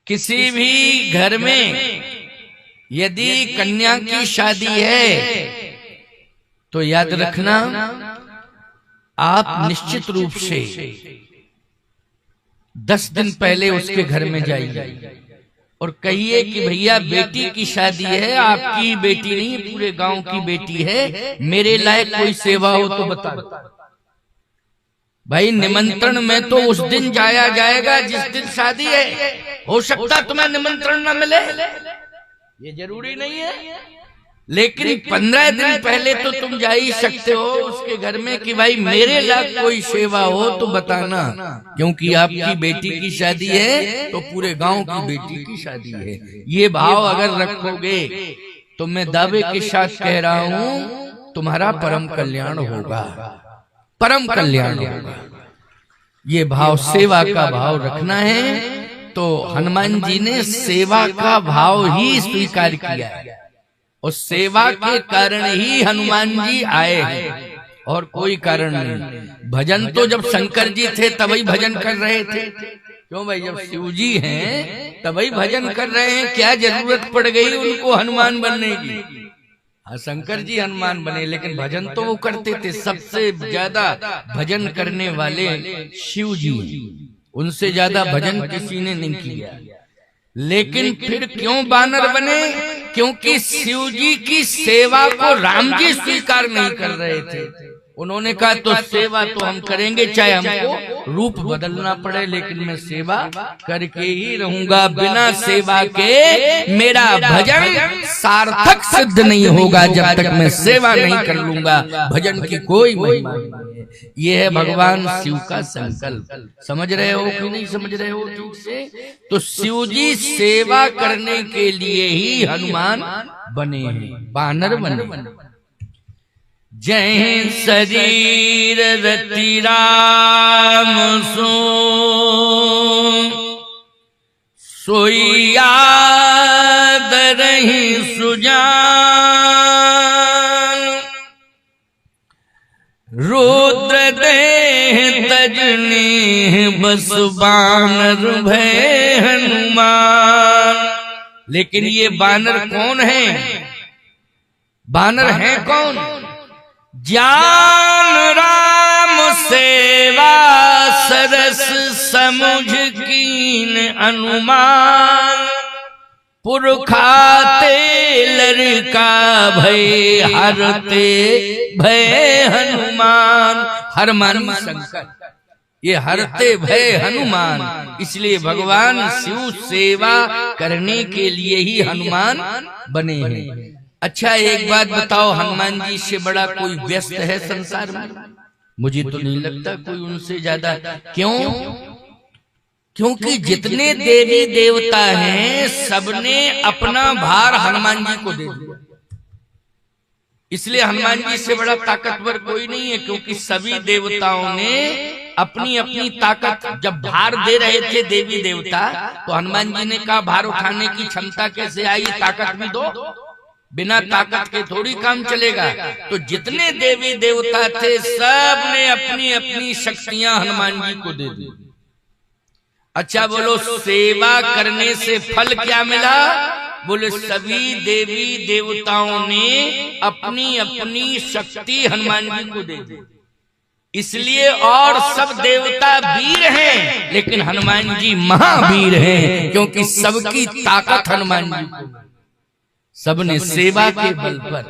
किसी भी घर में यदि कन्या की शादी है तो याद रखना, आप निश्चित रूप से 10 दिन पहले उसके घर में जाइए और कहिए कि भैया बेटी की शादी है, आपकी बेटी नहीं पूरे गांव की बेटी है, मेरे लायक कोई सेवा हो तो बता। भाई निमंत्रण में तो उस दिन जाया जाएगा जिस दिन शादी है, हो सकता तुम्हें निमंत्रण न मिले, ये जरूरी नहीं है, लेकिन 15 दिन पहले तो तुम जा ही सकते हो उसके घर में कि भाई मेरे लायक कोई सेवा हो तो बताना, क्योंकि आपकी बेटी की शादी है तो पूरे गांव की बेटी की शादी है। ये भाव अगर रखोगे तो मैं दावे के साथ कह रहा हूं तुम्हारा परम कल्याण होगा, परम कल्याण होगा। ये भाव सेवा का भाव रखना है, तो हनुमान जी ने सेवा का भाव ही स्वीकार किया है और सेवा के कारण ही हनुमान जी आए हैं और कोई कारण नहीं। भजन तो जब शंकर जी थे तभी भजन कर रहे थे, क्यों भाई, जब शिव जी हैं तभी भजन कर रहे हैं, क्या जरूरत पड़ गई उनको हनुमान बनने की। हाँ, शंकर जी हनुमान बने लेकिन भजन तो वो करते थे, सबसे ज्यादा भजन करने वाले शिव जी, उनसे ज्यादा भजन किसी ने नहीं किया। लेकिन फिर क्यों बानर बने? क्योंकि शिव जी की सेवा को राम जी स्वीकार नहीं कर रहे थे। उन्होंने कहा तो सेवा तो हम करेंगे चाहे हमको रूप बदलना पड़े, लेकिन मैं सेवा करके ही रहूंगा, बिना सेवा के मेरा भजन सार्थक सिद्ध नहीं होगा जब तक मैं सेवा नहीं कर लूंगा। भजन की कोई महिमा नहीं है। ये है भगवान शिव का संकल्प। समझ रहे हो कि नहीं समझ रहे हो ठीक से? तो शिव जी सेवा करने के लिए ही हनुमान बने हैं, बानर बने। जय शरीर रति राम सो, सोई याद रही सुजान, रुद्र देह तजने बस बानर भय हनुमान। लेकिन ये बानर कौन है? बानर है कौन? ज्ञान राम सेवा सरस समुझ कीन अनुमान, पुरखाते लड़का भय हरते भय हनुमान। हर मान शंकर, ये हरते भय हनुमान, इसलिए भगवान शिव सेवा करने के लिए ही हनुमान बने हैं। अच्छा एक बात बताओ, हनुमान जी से बड़ा कोई व्यस्त है संसार में? मुझे तो नहीं लगता कोई उनसे ज्यादा। क्यों? क्योंकि जितने देवी देवता हैं सबने अपना भार हनुमान जी को दे दिया, इसलिए हनुमान जी से बड़ा ताकतवर कोई नहीं है। क्योंकि सभी देवताओं ने अपनी अपनी ताकत जब भार दे रहे थे देवी देवता, तो हनुमान जी ने कहा भार उठाने की क्षमता कैसे आई, ताकत भी दो, बिना ताकत के थोड़ी काम चलेगा। तो जितने देवी देवता थे सब ने अपनी अपनी शक्तियां हनुमान जी को दे दी। अच्छा बोलो, सेवा करने से फल क्या मिला? बोले सभी देवी देवताओं ने अपनी अपनी शक्ति हनुमान जी को दे दी। इसलिए और सब देवता वीर हैं लेकिन हनुमान जी महावीर हैं, क्योंकि सबकी ताकत हनुमान जी को, सबने सेवा के बल पर।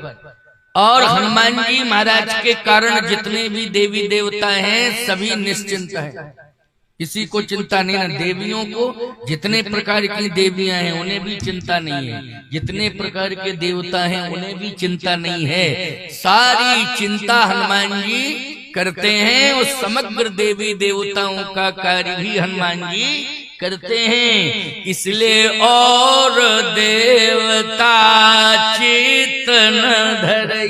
और हनुमान जी महाराज के कारण जितने भी देवी देवता हैं सभी निश्चिंत हैं, किसी को चिंता नहीं है। देवियों को जितने प्रकार की देवियां हैं उन्हें भी चिंता नहीं है, जितने प्रकार के देवता हैं उन्हें भी चिंता नहीं है। सारी चिंता हनुमान जी करते हैं और समग्र देवी देवताओं का कार्य भी हनुमान जी करते हैं। इसलिए और देवता चित्त न धरई,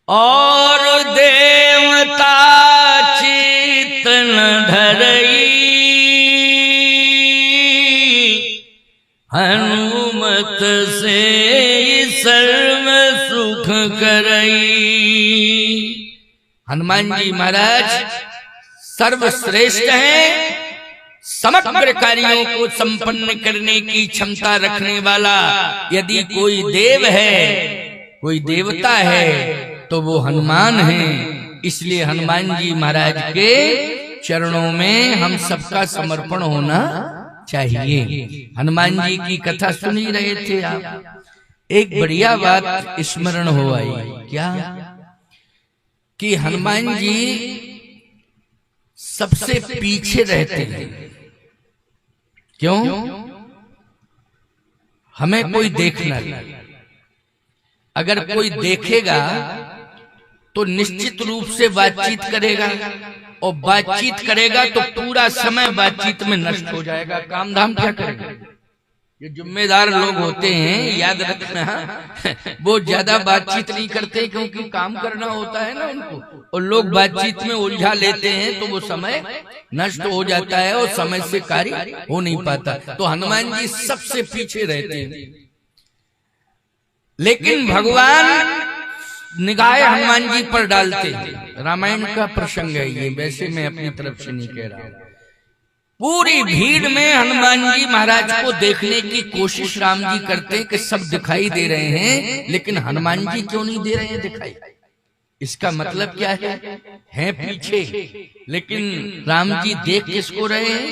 और देवता चित्त न धरई, हनुमत से सर्व सुख करई। हनुमान जी महाराज सर्वश्रेष्ठ हैं, समग्र कार्यों को संपन्न करने की क्षमता रखने वाला यदि कोई देव है, कोई देवता है, तो वो हनुमान है। इसलिए हनुमान जी महाराज के चरणों में हम सबका समर्पण होना चाहिए। हनुमान जी की कथा सुन ही रहे थे आप, एक बढ़िया बात स्मरण हो आई। क्या कि हनुमान जी सबसे पीछे रहते हैं। क्यों? हमें कोई देखना नहीं। अगर कोई देखेगा तो निश्चित रूप से बातचीत करेगा, और बातचीत करेगा तो पूरा समय बातचीत में नष्ट हो जाएगा। काम धाम क्या करेगा? ये जिम्मेदार लोग होते हैं, याद रखना, वो ज्यादा बातचीत नहीं करते क्योंकि काम करना होता है ना उनको, और लोग बातचीत में उलझा लेते हैं तो वो समय नष्ट हो जाता है और समय से कार्य हो नहीं पाता। तो हनुमान जी सबसे पीछे रहते हैं, लेकिन भगवान निगाह हनुमान जी पर डालते हैं। रामायण का प्रसंग है ये, वैसे मैं अपनी तरफ से नहीं कह रहा हूं। पूरी भीड़ में हनुमान जी महाराज को देखने की कोशिश राम जी करते हैं कि सब दिखाई दे रहे हैं, लेकिन हनुमान जी क्यों नहीं दे रहे हैं दिखाई? इसका मतलब क्या है पीछे, लेकिन राम जी देख किसको रहे हैं?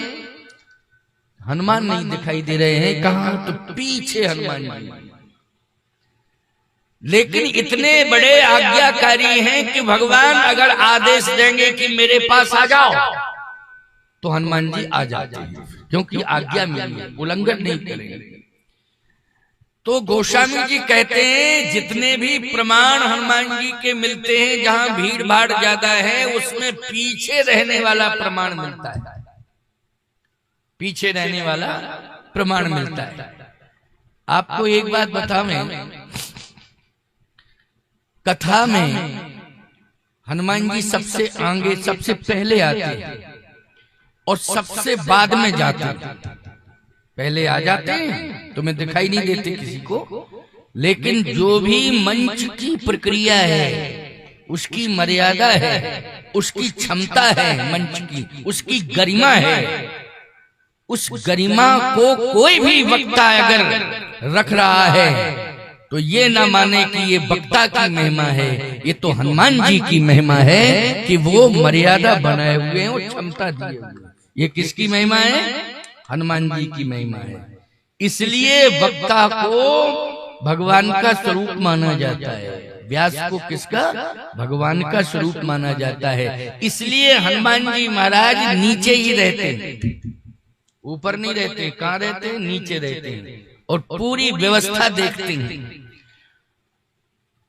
हनुमान नहीं दिखाई दे रहे हैं। कहां? तो पीछे हनुमान जी। लेकिन इतने बड़े आज्ञाकारी हैं कि भगवान अगर आदेश देंगे कि मेरे पास आ जाओ, तो हनुमान जी आ जाते हैं, क्योंकि आज्ञा मिली है, उल्लंघन नहीं करेंगे। तो गोस्वामी जी कहते हैं जितने भी प्रमाण हनुमान जी के मिलते हैं, जहां भीड़ भाड़ ज्यादा है उसमें पीछे रहने वाला प्रमाण मिलता है, पीछे रहने वाला प्रमाण मिलता है। आपको एक बात बताऊं, कथा में हनुमान जी सबसे आगे, सबसे पहले आते हैं और सबसे बाद में जाते हैं। पहले आ जाते हैं, तुम्हें दिखाई नहीं देते किसी को, लेकिन जो भी मंच की प्रक्रिया है, उसकी मर्यादा है, उसकी क्षमता है, मंच की उसकी गरिमा है। उस गरिमा को कोई भी वक्ता अगर रख रहा है तो ये ना माने कि ये वक्ता की महिमा है, ये तो हनुमान जी की महिमा है कि वो मर्यादा बनाए हुए हैं और क्षमता दिए हुए। ये किसकी महिमा है? हनुमान जी की महिमा है। इसलिए वक्ता को भगवान का स्वरूप माना जाता है। व्यास को किसका? भगवान का स्वरूप माना जाता है। इसलिए हनुमान जी महाराज नीचे ही रहते हैं, ऊपर नहीं रहते। कहाँ रहते हैं? नीचे रहते हैं, और पूरी व्यवस्था देखते हैं।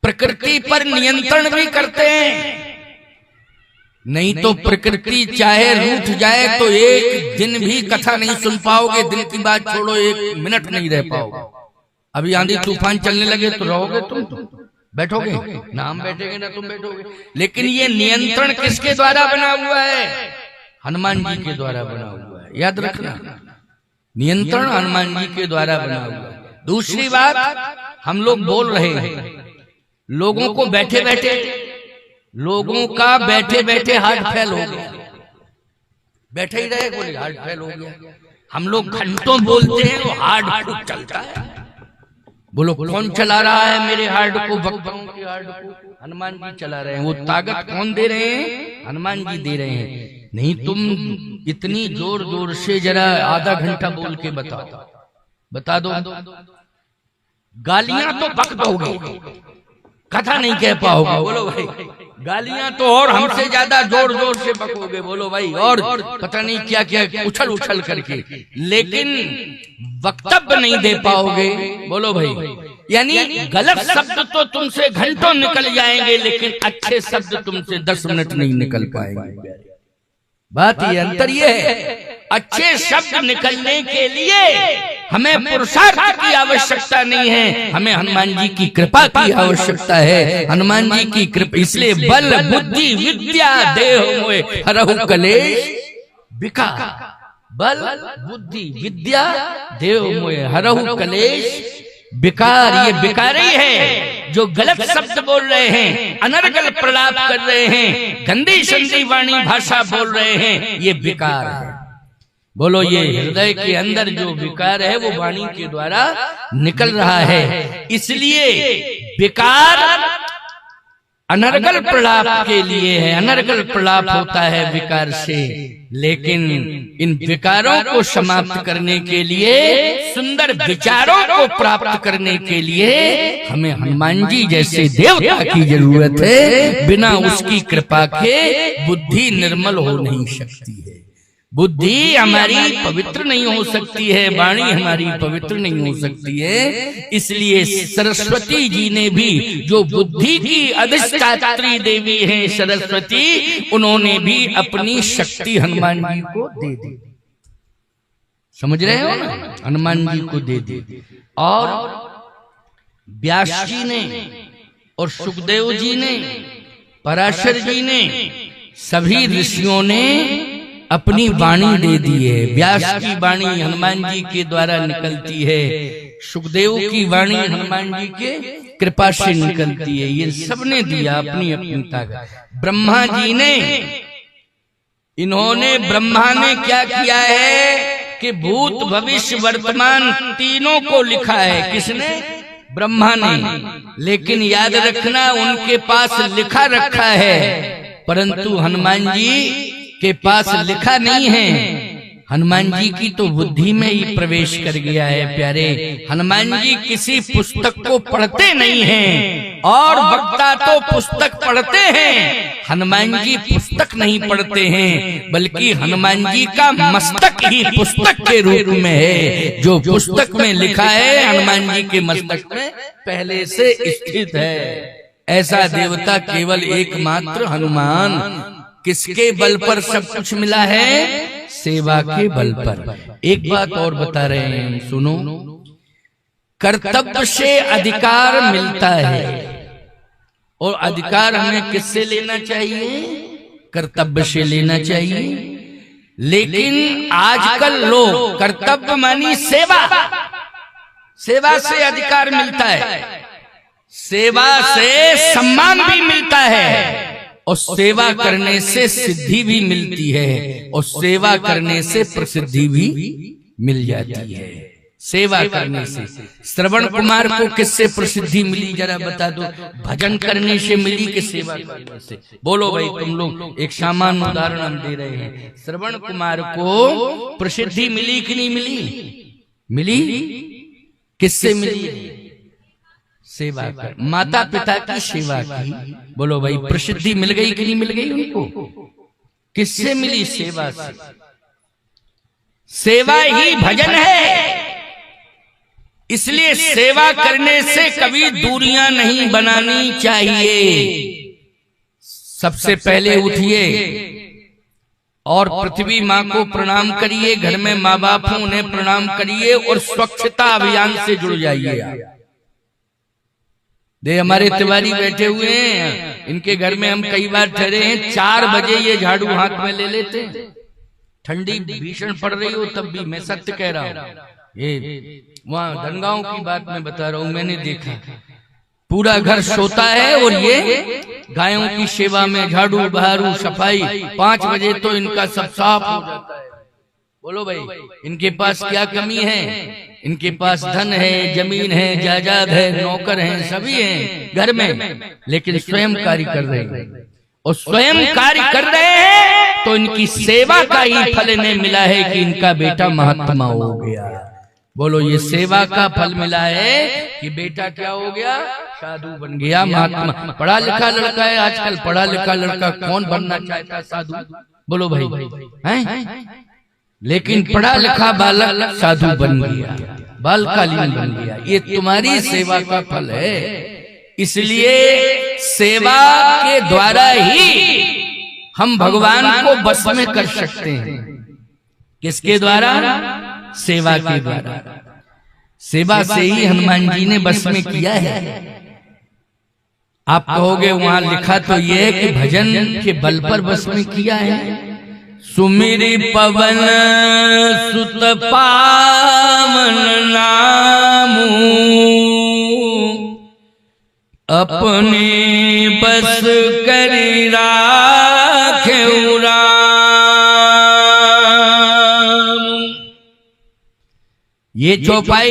प्रकृति पर नियंत्रण भी करते हैं, नहीं तो प्रकृति चाहे रूठ जाए तो एक दिन भी कथा नहीं सुन पाओगे। दिन की बात छोड़ो, एक मिनट नहीं रह पाओगे। अभी आंधी तूफान चलने लगे तो रहोगे तुम? बैठोगे ना? हम बैठेंगे ना तुम बैठोगे। लेकिन ये नियंत्रण किसके द्वारा बना हुआ है? हनुमान जी के द्वारा बना हुआ है। याद रखना, नियंत्रण हनुमान जी के द्वारा बना हुआ है। दूसरी बात, हम लोग बोल रहे हैं, लोगों को बैठे बैठे, लोगों का बैठे बैठे हार्ट फेल हो गया। बैठे ही रहे, बोले हार्ट फेल हो गया। हम लोग घंटों बोलते हैं, वो हार्ट खूब चलता है। बोलो कौन चला रहा है मेरे हार्ट को? भक्तों के हार्ट को हनुमान जी चला रहे हैं। वो ताकत कौन दे रहे हैं? हनुमान जी दे रहे हैं। नहीं तुम इतनी जोर जोर से जरा आधा घंटा बोल के बताओ, बता दो। गालियां तो बक दोगे, कथा नहीं कह पाओगे। बोलो भाई, गालियां तो और हमसे ज्यादा जोर जोर से बकोगे। बोलो भाई, और पता नहीं क्या क्या उछल उछल करके, लेकिन वक्तव्य नहीं दे पाओगे। बोलो भाई, यानी गलत शब्द तो तुमसे घंटों निकल जाएंगे, लेकिन अच्छे शब्द तुमसे 10 मिनट नहीं निकल पाएंगे। बात ये अंतर ये है, अच्छे शब्द निकलने के लिए हमें पुरुषार्थ की आवश्यकता नहीं है, हमें हनुमान जी की कृपा की आवश्यकता है। हनुमान जी की कृपा, इसलिए बल बुद्धि विद्या देह मोहे हरहु कलेश विकार। बल बुद्धि विद्या देह मोहे हरहु कलेश विकार। ये विकार ही है जो गलत शब्द बोल रहे हैं, अनर्गल प्रलाप कर रहे हैं, गंदी संदी वाणी भाषा बोल रहे हैं, ये विकार है। बोलो, ये हृदय के अंदर जो विकार है वो वाणी के द्वारा निकल रहा है। इसलिए विकार अनर्गल प्रलाप के लिए है, अनर्गल प्रलाप होता है विकार से। लेकिन इन विकारों को समाप्त करने के लिए, सुंदर विचारों को प्राप्त करने के लिए हमें हनुमान जी जैसे देवता की जरूरत है। बिना उसकी कृपा के बुद्धि निर्मल हो नहीं सकती है, बुद्धि हमारी पवित्र नहीं हो सकती है, वाणी हमारी पवित्र नहीं हो सकती है। इसलिए सरस्वती जी ने भी, जो बुद्धि की अधिष्ठात्री देवी हैं सरस्वती, उन्होंने भी अपनी शक्ति हनुमान जी को दे दी। समझ रहे हो ना, हनुमान जी को दे दी। और व्यास जी ने और सुखदेव जी ने, पराशर जी ने, सभी ऋषियों ने अपनी वाणी दे दी है। व्यास की वाणी हनुमान जी के द्वारा निकलती है, सुखदेव की वाणी हनुमान जी के कृपा से निकलती है। ये सबने दिया अपनी अपनी ताकत। ब्रह्मा जी ने, इन्होंने, ब्रह्मा ने क्या किया है कि भूत भविष्य वर्तमान तीनों को लिखा है। किसने? ब्रह्मा ने। लेकिन याद रखना, उनके पास लिखा रखा है, परंतु हनुमान जी के पास लिखा नहीं है। हनुमान जी की तो बुद्धि में ही प्रवेश कर गया है। प्यारे, हनुमान जी किसी पुस्तक को पढ़ते नहीं हैं, और वक्ता तो पुस्तक पढ़ते हैं। हनुमान जी पुस्तक नहीं पढ़ते हैं, बल्कि हनुमान जी का मस्तक ही पुस्तक के रूप में है। जो पुस्तक में लिखा है हनुमान जी के मस्तक में पहले से स्थित है। ऐसा देवता केवल एकमात्र हनुमान। किसके बल पर सब कुछ मिला है? सेवा के बल पर। एक बात और बता रहे हैं, सुनो। कर्तव्य से अधिकार मिलता है, और अधिकार हमें किससे लेना चाहिए? कर्तव्य से लेना चाहिए। लेकिन आजकल लोग, कर्तव्य मानी सेवा, सेवा से अधिकार मिलता है, सेवा से सम्मान भी मिलता है, और सेवा करने से सिद्धि भी मिलती है, और सेवा करने से प्रसिद्धि भी मिल जाती है। सेवा करने से श्रवण कुमार को किससे प्रसिद्धि मिली, जरा बता दो? भजन करने से मिली कि सेवा करने से? बोलो भाई तुम लोग। एक सामान्य उदाहरण हम दे रहे हैं। श्रवण कुमार को प्रसिद्धि मिली कि नहीं मिली? मिली। किससे मिली? सेवा कर, माता पिता की सेवा की। बोलो भाई, प्रसिद्धि मिल गई कि नहीं मिल गई उनको? किससे मिली? सेवा से। सेवा ही भजन है। इसलिए सेवा करने से कभी दूरियां नहीं बनानी चाहिए। सबसे पहले उठिए और पृथ्वी माँ को प्रणाम करिए। घर में माँ बाप हो, उन्हें प्रणाम करिए, और स्वच्छता अभियान से जुड़ जाइए। दे हमारे तिवारी बैठे हुए हैं, इनके घर में हम कई बार ठहरे हैं। 4 बजे ये झाड़ू हाथ में ले लेते हैं। ठंडी भीषण पड़ रही हो तब भी, मैं सत्य कह रहा हूँ। ये वहाँ धनगांव की बात मैं बता रहा हूँ, मैंने देखा। पूरा घर सोता है और ये गायों की सेवा में झाड़ू बहारू सफाई। 5 बजे तो इनका सब साफ हो जाता है। बोलो भाई, इनके पास क्या कमी है? इनके पास धन है, जमीन है, जायदाद है, नौकर हैं, सभी हैं घर में, लेकिन स्वयं कार्य कर रहे हैं। और स्वयं कार्य कर रहे हैं तो इनकी सेवा का ही फल इन्हें मिला है कि इनका बेटा महात्मा हो गया। बोलो, ये सेवा का फल मिला है कि बेटा क्या हो गया? साधु बन गया, महात्मा। पढ़ा लिखा लड़का है आजकल, पढ़ा लिखा लड़का कौन बनना चाहता? साधु। बोलो भाई, हैं? लेकिन पढ़ा लिखा बालक साधु बन गया, बालकालीन बन गया। ये तुम्हारी सेवा का फल है। इसलिए सेवा के द्वारा ही हम भगवान को बस में कर सकते हैं। किसके द्वारा? सेवा के द्वारा। सेवा से ही हनुमान जी ने बस में किया है। आप कहोगे वहां लिखा तो यह है कि भजन के बल पर बस में किया है। सुमिरि पवन सुत पावन नामू, अपने बस करि राखेउ राम। ये चौपाई,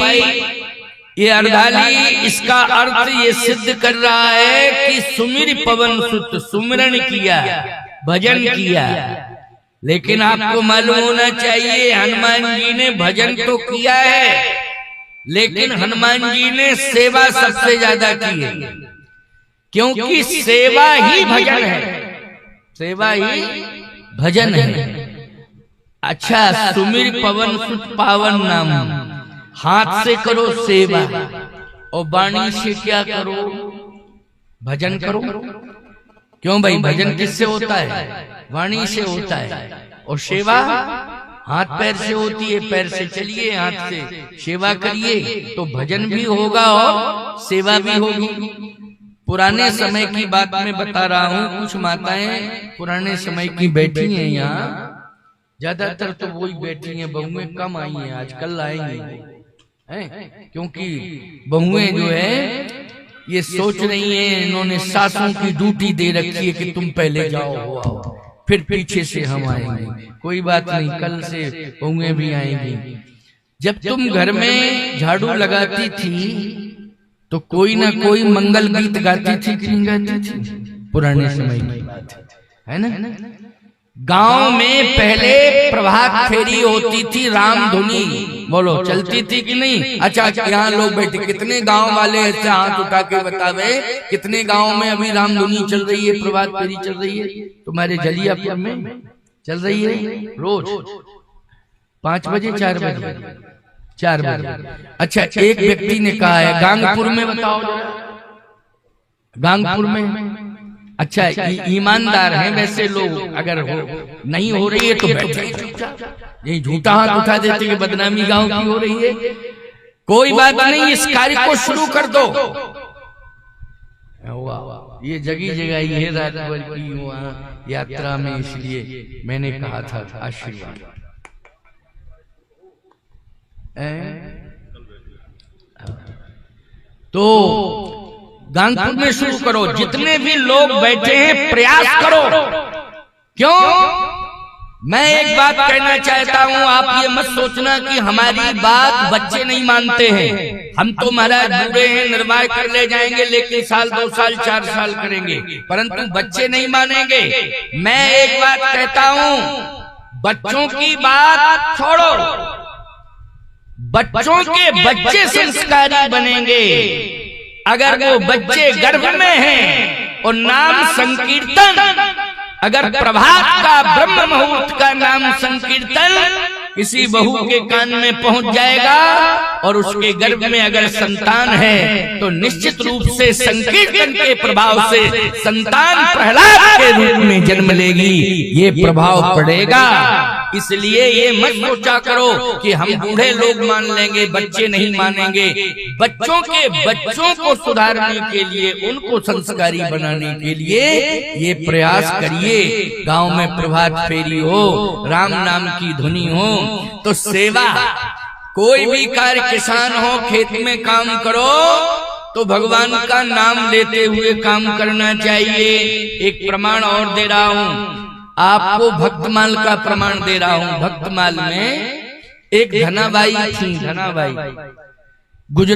ये अर्धाली, इसका अर्थ ये सिद्ध कर रहा है कि सुमिर पवन सुत, सुमिरन किया, भजन किया। लेकिन आपको मालूम होना चाहिए हनुमान जी ने भजन तो किया है, लेकिन हनुमान जी ने सेवा सबसे ज्यादा की है, क्योंकि सेवा ही भजन है, सेवा ही भजन है। अच्छा, सुमिर पवन सुत पावन नाम, हाथ से करो सेवा और वाणी से क्या करो, भजन करो। क्यों भाई, भजन किससे होता है? वाणी से होता है। और सेवा हाथ पैर से होती है, पैर से चलिए, हाथ से सेवा करिए तो भजन भी होगा और सेवा भी होगी। पुराने समय की बात मैं बता रहा हूँ, कुछ माताएं पुराने समय की बैठी हैं यहाँ, ज्यादातर तो वही बैठी हैं, बहुएं कम आई हैं, आजकल आएंगी हैं, क्योंकि बहुएं जो है ये सोच रही हैं, इन्होंने सासों की ड्यूटी दे रखी है कि तुम पहले जाओ हो आओ, फिर पीछे से हम आएंगे। कोई बात नहीं, कल से बहुएं भी आएंगी। जब तुम घर में झाड़ू लगाती थी तो कोई ना कोई मंगल गीत गाती थी कि नहीं गाती थी? पुराने समय की बात है ना। गांव में पहले प्रभात फेरी होती थी, राम धुनी बोलो चलती थी कि नहीं? अच्छा, यहाँ लोग बैठे, कितने गांव वाले ऐसे हाथ उठा के बतावे कितने गांव में अभी राम धुनी चल रही है, प्रभात फेरी चल रही है? तुम्हारे जलियापुर में चल रही है रोज 5 बजे 4 बजे 4 बजे। अच्छा, एक व्यक्ति ने कहा है गांगपुर में, बताओ गांगपुर में। अच्छा, ईमानदार हैं वैसे लोग, अगर हो नहीं हो रही है तो बैठे, यही झूठा हाथ उठा देते कि बदनामी गांव की हो रही है। कोई बात नहीं, इस कार्य को शुरू कर दो। ये जगह जगह ये राजभर की वहाँ यात्रा में, इसलिए मैंने कहा था आशीर्वाद। तो गांगपुर में शुरू करो, जितने भी लोग बैठे हैं प्रयास करो। क्यों? मैं एक बात कहना चाहता हूं, आप ये मत सोचना कि हमारी बात बच्चे नहीं मानते हैं। हम तो महाराज बूढ़े हैं, निर्वाह कर ले जाएंगे, लेकिन साल 2 साल 4 साल करेंगे, परंतु बच्चे नहीं मानेंगे। मैं एक बात कहता हूं, बच्चों की बात छोड़ो, बच्चों के बच्चे संस्कारी बनेंगे। अगर वो बच्चे गर्भ में हैं और नाम संकीर्तन, अगर प्रभात का ब्रह्म मुहूर्त का नाम संकीर्तन किसी बहू के कान में पहुंच जाएगा और उसके गर्भ में अगर संतान है तो निश्चित रूप से संकीर्तन के प्रभाव से संतान प्रहलाद के रूप में जन्म लेगी, ये प्रभाव पड़ेगा। इसलिए ये मत सोचा करो कि हम बूढ़े लोग मान लेंगे, बच्चे नहीं मानेंगे। बच्चों को सुधारने के लिए, उनको संस्कारी बनाने के लिए ये प्रयास करिए। गांव में प्रभात फेरी हो, राम नाम की धुनी हो, तो सेवा, कोई भी कार्य, किसान हो, खेत में काम करो तो भगवान का नाम लेते हुए काम करना चाहिए। एक प्रमाण और दे रहा हूं आपको, भक्तमाल का प्रमाण दे रहा हूं। भक्तमाल में एक धनाबाई थी, धनाबाई गुजरात